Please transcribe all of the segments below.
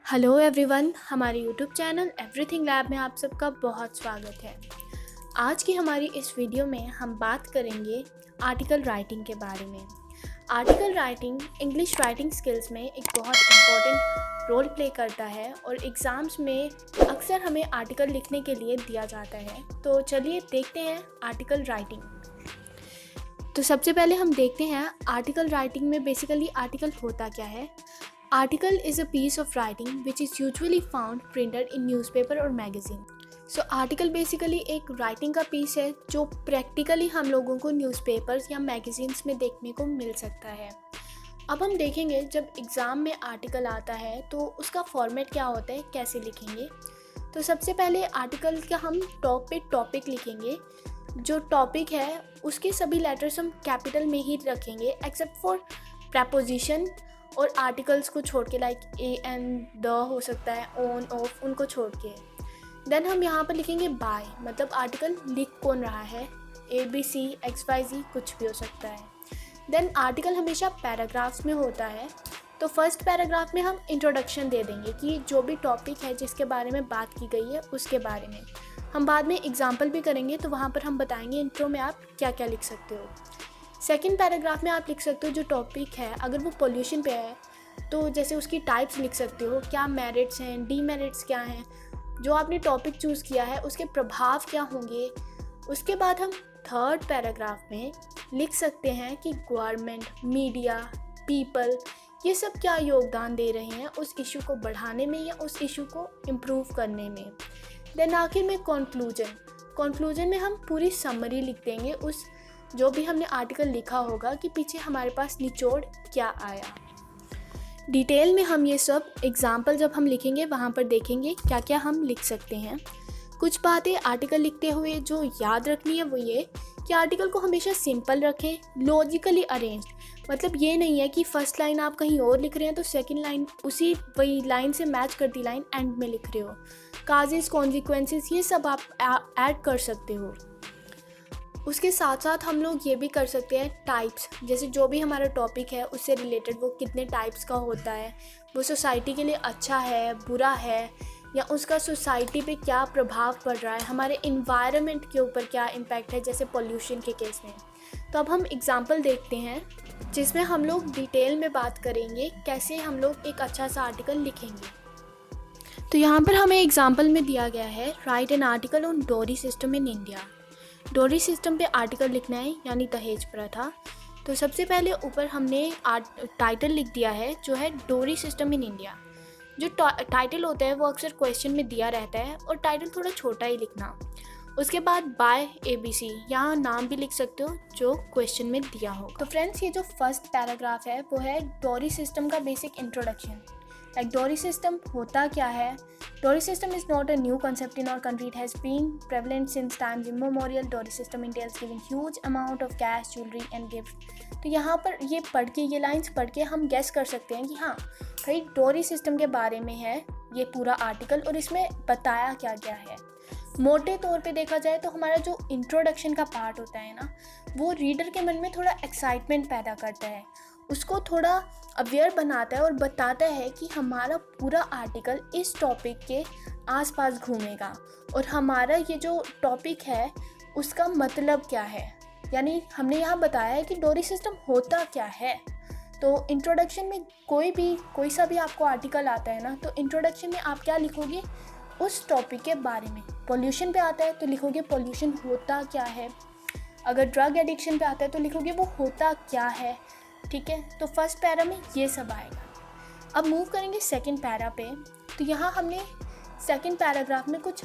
Hello everyone, हमारे YouTube channel everything lab में आप सबका बहुत स्वागत है। आज की हमारी इस वीडियो में हम बात करेंगे आर्टिकल राइटिंग के बारे में। Article writing English writing skills में एक बहुत इम्पोर्टेंट रोल प्ले करता है और एग्ज़ाम्स में अक्सर हमें आर्टिकल लिखने के लिए दिया जाता है। तो चलिए देखते हैं आर्टिकल राइटिंग। तो सबसे पहले हम देखते हैं आर्टिकल राइटिंग में बेसिकली आर्टिकल होता क्या है। Article is a piece of writing which is usually found printed in newspaper or magazine. So article basically एक writing का piece है जो practically हम लोगों को newspapers या magazines में देखने को मिल सकता है। अब हम देखेंगे जब एग्ज़ाम में आर्टिकल आता है तो उसका फॉर्मेट क्या होता है, कैसे लिखेंगे। तो सबसे पहले आर्टिकल का हम टॉप पे टॉपिक लिखेंगे। जो टॉपिक है उसके सभी लेटर्स हम कैपिटल में ही रखेंगे एक्सेप्ट फॉर प्रपोजिशन और आर्टिकल्स को छोड़ के, लाइक ए एंड द हो सकता है, ऑन ऑफ, उनको छोड़ के। देन हम यहाँ पर लिखेंगे बाय, मतलब आर्टिकल लिख कौन रहा है, A B C X Y Z कुछ भी हो सकता है। देन आर्टिकल हमेशा पैराग्राफ्स में होता है। तो फर्स्ट पैराग्राफ में हम इंट्रोडक्शन दे देंगे कि जो भी टॉपिक है जिसके बारे में बात की गई है उसके बारे में। हम बाद में एग्जाम्पल भी करेंगे तो वहाँ पर हम बताएंगे इंट्रो में आप क्या क्या लिख सकते हो। सेकेंड पैराग्राफ में आप लिख सकते हो जो टॉपिक है, अगर वो पोल्यूशन पे है तो जैसे उसकी टाइप्स लिख सकते हो, क्या मेरिट्स हैं, डीमेरिट्स क्या हैं, जो आपने टॉपिक चूज़ किया है उसके प्रभाव क्या होंगे। उसके बाद हम थर्ड पैराग्राफ में लिख सकते हैं कि गवर्नमेंट, मीडिया, पीपल ये सब क्या योगदान दे रहे हैं उस इशू को बढ़ाने में या उस इशू को इम्प्रूव करने में। देन आखिर में कंक्लूजन में हम पूरी समरी लिख देंगे उस जो भी हमने आर्टिकल लिखा होगा कि पीछे हमारे पास निचोड़ क्या आया। डिटेल में हम ये सब एग्जाम्पल जब हम लिखेंगे वहाँ पर देखेंगे क्या क्या हम लिख सकते हैं। कुछ बातें आर्टिकल लिखते हुए जो याद रखनी है वो ये कि आर्टिकल को हमेशा सिंपल रखें, लॉजिकली अरेंज्ड। मतलब ये नहीं है कि फर्स्ट लाइन आप कहीं और लिख रहे हैं तो सेकंड लाइन उसी वही लाइन से मैच करती लाइन एंड में लिख रहे हो। काजेस, कॉन्सिक्वेंसेस ये सब आप ऐड कर सकते हो। उसके साथ साथ हम लोग ये भी कर सकते हैं टाइप्स, जैसे जो भी हमारा टॉपिक है उससे रिलेटेड वो कितने टाइप्स का होता है, वो सोसाइटी के लिए अच्छा है, बुरा है, या उसका सोसाइटी पे क्या प्रभाव पड़ रहा है, हमारे इन्वायरमेंट के ऊपर क्या इम्पैक्ट है, जैसे पोल्यूशन के केस में। तो अब हम एग्जांपल देखते हैं जिसमें हम लोग डिटेल में बात करेंगे कैसे हम लोग एक अच्छा सा आर्टिकल लिखेंगे। तो यहाँ पर हमें एग्जाम्पल में दिया गया है राइट एन आर्टिकल ऑन डोरी सिस्टम इन इंडिया। डोरी सिस्टम पे आर्टिकल लिखना है यानी दहेज प्रथा। तो सबसे पहले ऊपर हमने टाइटल लिख दिया है जो है डोरी सिस्टम इन इंडिया। जो टाइटल होता है वो अक्सर क्वेश्चन में दिया रहता है और टाइटल थोड़ा छोटा ही लिखना। उसके बाद बाय ABC, यहाँ नाम भी लिख सकते हो जो क्वेश्चन में दिया हो। तो फ्रेंड्स ये जो फर्स्ट पैराग्राफ है वो है डोरी सिस्टम का बेसिक इंट्रोडक्शन। लाइक डोरी सिस्टम होता क्या है। डोरी system is not a new concept in our country. It has been prevalent since times immemorial. Dory system entails giving huge amount of cash, jewelry and gifts. तो यहाँ पर ये पढ़ के, ये लाइंस पढ़ के हम गेस कर सकते हैं कि हाँ भाई डोरी सिस्टम के बारे में है ये पूरा आर्टिकल और इसमें बताया क्या क्या है। मोटे तौर पे देखा जाए तो हमारा जो इंट्रोडक्शन का पार्ट होता है ना, वो रीडर के मन में थोड़ा एक्साइटमेंट पैदा करता है, उसको थोड़ा अवेयर बनाता है और बताता है कि हमारा पूरा आर्टिकल इस टॉपिक के आसपास घूमेगा और हमारा ये जो टॉपिक है उसका मतलब क्या है। यानी हमने यहाँ बताया है कि डोरी सिस्टम होता क्या है। तो इंट्रोडक्शन में कोई सा भी आपको आर्टिकल आता है ना, तो इंट्रोडक्शन में आप क्या लिखोगे उस टॉपिक के बारे में। पोल्यूशन पे आता है तो लिखोगे पोल्यूशन होता क्या है। अगर ड्रग एडिक्शन पे आता है तो लिखोगे वो होता क्या है। ठीक है, तो फर्स्ट पैरा में ये सब आएगा। अब मूव करेंगे सेकंड पैरा पे। तो यहाँ हमने सेकंड पैराग्राफ में कुछ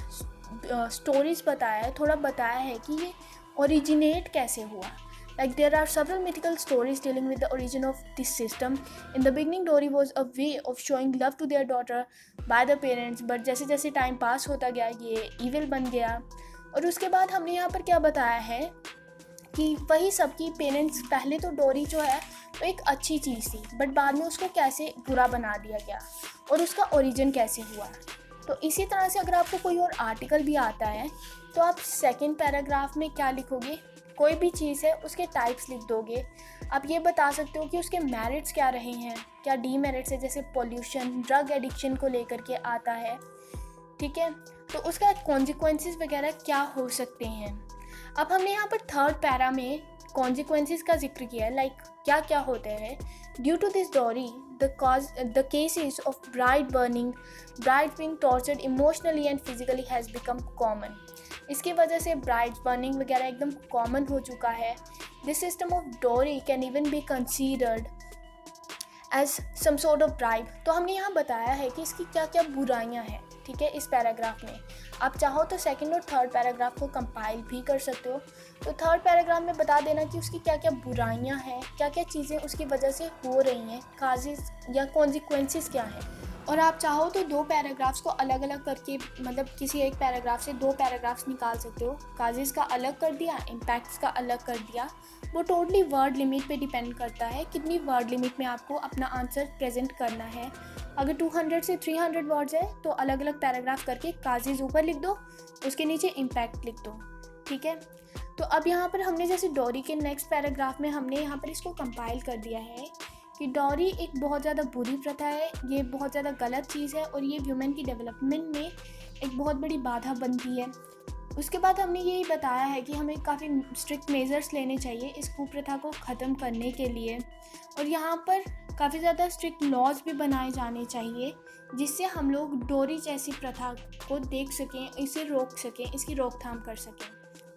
स्टोरीज बताया है, थोड़ा बताया है कि ये ओरिजिनेट कैसे हुआ। Like there are several mythical stories dealing with the origin of this system. In the beginning, Dory was a way of showing love to their daughter by the parents, but जैसे जैसे time pass होता गया ये evil बन गया। और उसके बाद हमने यहाँ पर क्या बताया है कि वही सबकी पेरेंट्स, पहले तो डोरी जो है वो एक अच्छी चीज़ थी बट बाद में उसको कैसे बुरा बना दिया गया और उसका ओरिजिन कैसे हुआ। तो इसी तरह से अगर आपको कोई और आर्टिकल भी आता है तो आप सेकंड पैराग्राफ में क्या लिखोगे कोई भी चीज़ है उसके टाइप्स लिख दोगे। आप ये बता सकते हो कि उसके मेरिट्स क्या रहे हैं, क्या डीमेरिट्स है, जैसे पोल्यूशन, ड्रग एडिक्शन को लेकर के आता है, ठीक है, तो उसका कॉन्सिक्वेंसेस वगैरह क्या हो सकते हैं। अब हमने यहाँ पर थर्ड पैरा में कॉन्सिक्वेंसेस का जिक्र किया है, लाइक क्या क्या होते हैं। Due to this dowry the cases of bride burning, bride being tortured emotionally and physically has become common. इसकी वजह से ब्राइड बर्निंग वगैरह एकदम कॉमन हो चुका है। This system of dowry can even be considered as some sort of bribe. तो हमने यहाँ बताया है कि इसकी क्या क्या बुराइयाँ हैं, ठीक है, इस पैराग्राफ में। आप चाहो तो सेकंड और थर्ड पैराग्राफ को कंपाइल भी कर सकते हो। तो थर्ड पैराग्राफ में बता देना कि उसकी क्या क्या बुराइयाँ हैं, क्या क्या चीज़ें उसकी वजह से हो रही हैं, काजेस या कॉन्सिक्वेंसेस क्या हैं। और आप चाहो तो दो पैराग्राफ्स को अलग अलग करके, मतलब किसी एक पैराग्राफ से दो पैराग्राफ्स निकाल सकते हो। काजेस का अलग कर दिया, इम्पैक्ट्स का अलग कर दिया। वो टोटली वर्ड लिमिट पे डिपेंड करता है, कितनी वर्ड लिमिट में आपको अपना आंसर प्रेजेंट करना है। अगर 200 से 300 वर्ड्स है तो अलग अलग पैराग्राफ करके काजेस ऊपर लिख दो, उसके नीचे इम्पैक्ट लिख दो, ठीक है। तो अब यहाँ पर हमने जैसे डॉरी के नेक्स्ट पैराग्राफ में हमने यहाँ पर इसको कंपाइल कर दिया है कि डॉरी एक बहुत ज़्यादा बुरी प्रथा है, ये बहुत ज़्यादा गलत चीज़ है और ये वुमेन की डेवलपमेंट में एक बहुत बड़ी बाधा बनती है। उसके बाद हमने यही बताया है कि हमें काफ़ी स्ट्रिक्ट मेजर्स लेने चाहिए इस कुप्रथा को ख़त्म करने के लिए, और यहाँ पर काफ़ी ज़्यादा स्ट्रिक्ट लॉज भी बनाए जाने चाहिए जिससे हम लोग डॉरी जैसी प्रथा को देख सकें, इसे रोक सकें, इसकी रोकथाम कर सकें।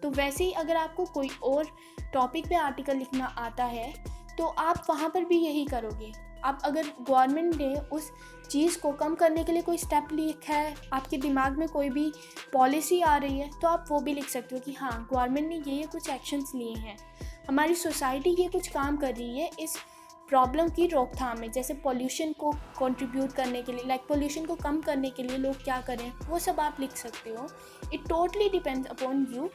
तो वैसे ही अगर आपको कोई और टॉपिक पे आर्टिकल लिखना आता है तो आप वहाँ पर भी यही करोगे। आप अगर गवर्नमेंट ने उस चीज़ को कम करने के लिए कोई स्टेप लिखा है, आपके दिमाग में कोई भी पॉलिसी आ रही है, तो आप वो भी लिख सकते हो कि हाँ गवर्नमेंट ने ये कुछ एक्शंस लिए हैं, हमारी सोसाइटी ये कुछ काम कर रही है इस प्रॉब्लम की रोकथाम में, जैसे पोल्यूशन को कंट्रीब्यूट करने के लिए, लाइक पोल्यूशन को कम करने के लिए लोग क्या करें, वो सब आप लिख सकते हो। It totally depends upon you.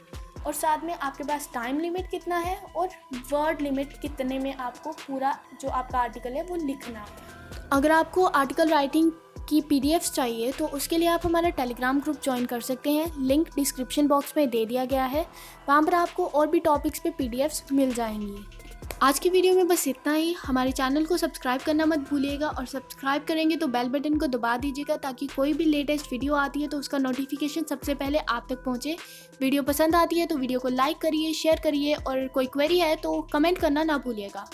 और साथ में आपके पास टाइम लिमिट कितना है और वर्ड लिमिट कितने में आपको पूरा जो आपका आर्टिकल है वो लिखना है। अगर आपको आर्टिकल राइटिंग की पीडीएफ्स चाहिए तो उसके लिए आप हमारा टेलीग्राम ग्रुप ज्वाइन कर सकते हैं, लिंक डिस्क्रिप्शन बॉक्स में दे दिया गया है। वहाँ पर आपको और भी टॉपिक्स पे पीडीएफ्स मिल जाएंगी। आज की वीडियो में बस इतना ही। हमारे चैनल को सब्सक्राइब करना मत भूलिएगा, और सब्सक्राइब करेंगे तो बेल बटन को दबा दीजिएगा ताकि कोई भी लेटेस्ट वीडियो आती है तो उसका नोटिफिकेशन सबसे पहले आप तक पहुंचे। वीडियो पसंद आती है तो वीडियो को लाइक करिए, शेयर करिए, और कोई क्वेरी है तो कमेंट करना ना भूलिएगा।